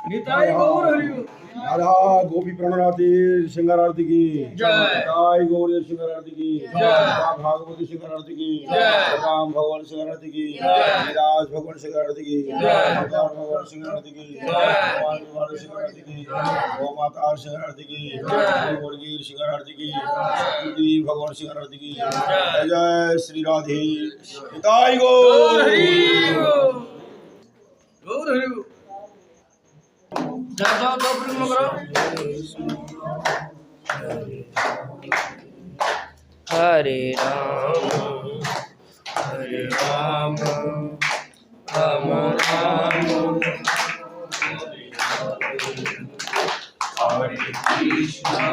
निताई गौर हरि राधा गोपी प्रणनाथी सिंगार आरती की जय। निताई गौर सिंगार आरती की जय। भागवती सिंगार आरती की जय। राम भगवान सिंगार आरती की जय। राज भगवान सिंगार आरती की जय। भगवान सिंगार आरती की जय। भगवान सिंगार आरती की गौ माता सिंगार आरती की जय। वर्गीर सिंगार आरती की सतुदेवी भगवान सिंगार आरती की जय। जय श्री राधे निताई गौर गौर हरि गौर हरि जाओ दो प्रेम करो हरे राम राम राम हरे कृष्णा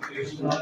कृष्णा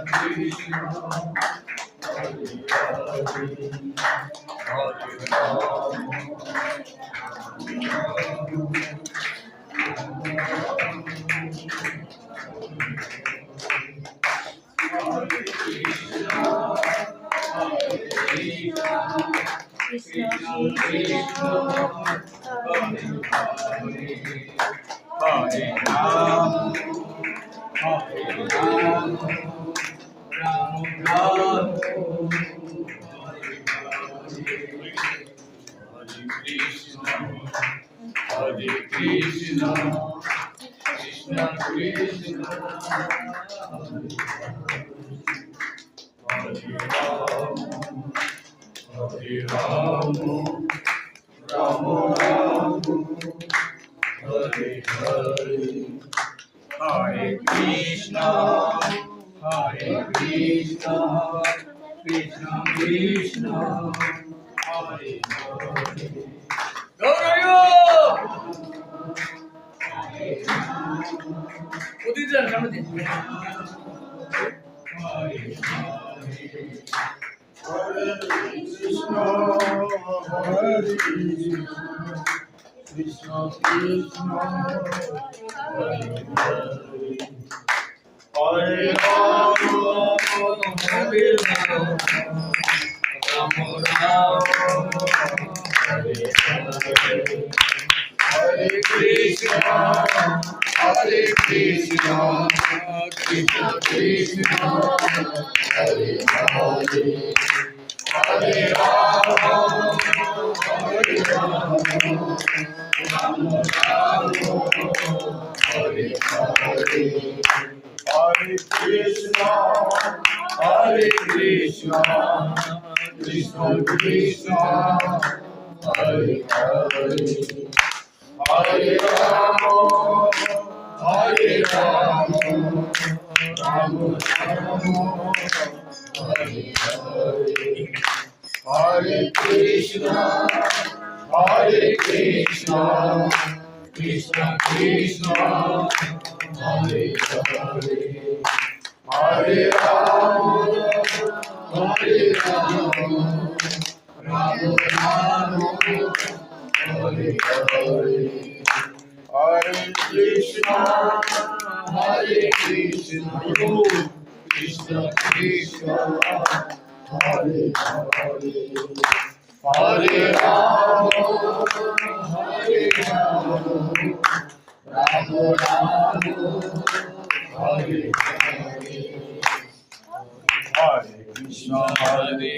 कृष्णा हरे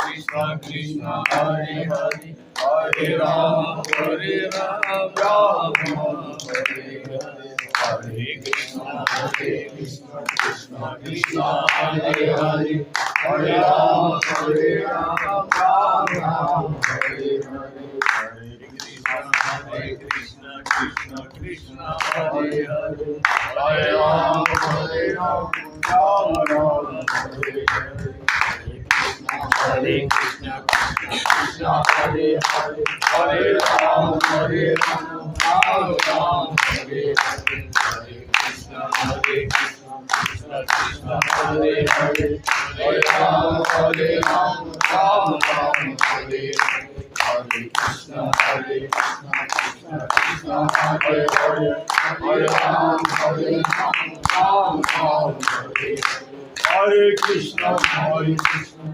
Krishna Krishna Hare Hare Hare Ram Ram Hare Hare Hare Krishna Krishna Krishna Hare Hare Hare Ram Ram Hare Hare Hare Krishna Krishna Krishna Hare Hare Hare Ram Ram Hare Hare Hare Krishna Krishna Hare Hare Hare Ram Ram Hare Hare Hare Krishna Krishna Krishna Hare Hare Hare Ram Ram Hare Hare Hare Krishna Krishna Krishna Hare Hare Hare Ram Ram Hare Hare Hare Krishna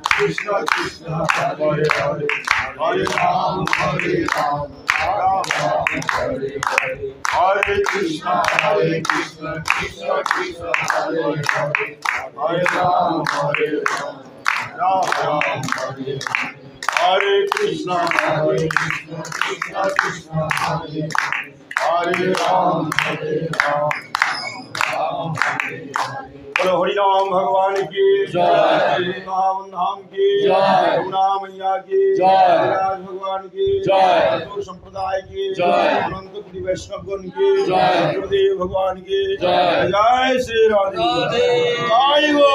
Krishna Krishna Hare Hare Hare Ram Ram Hare Hare Hare Krishna Krishna Krishna Hare Hare Hare Ram Ram Hare Hare Hare Krishna Krishna Krishna Hare Hare Ram बोलो हरि राम भगवान की जय, धाम की जय, यमुना मैया की जय, राज भगवान की जय, संप्रदाय की जय, अनंत पुरी वैष्णवगण की जय, गुरुदेव भगवान की जय, जय श्री राधे जय गो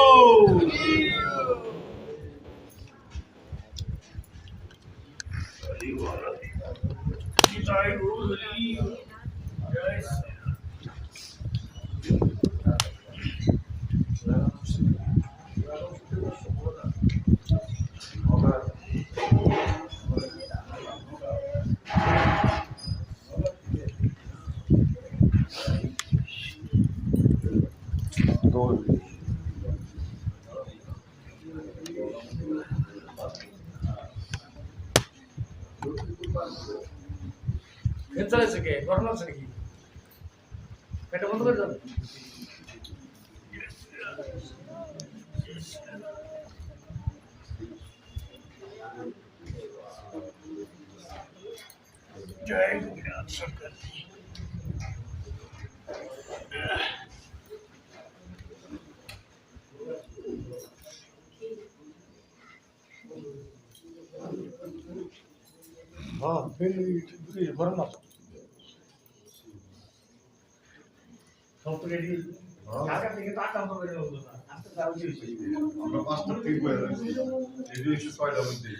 जय गुरु जय চলেছে কে গরম লাগছে নাকি পেটটা বন্ধ করে দাও जय गुरुनाथ शंकर हाँ फिर वरना সব রেডি ঢাকা থেকে তো 8 নম্বর করে হলো না আজকে যাও দিয়েছি আমরা 5টা ঠিক হয়ে গেছে রেডি এসে 6টার মধ্যে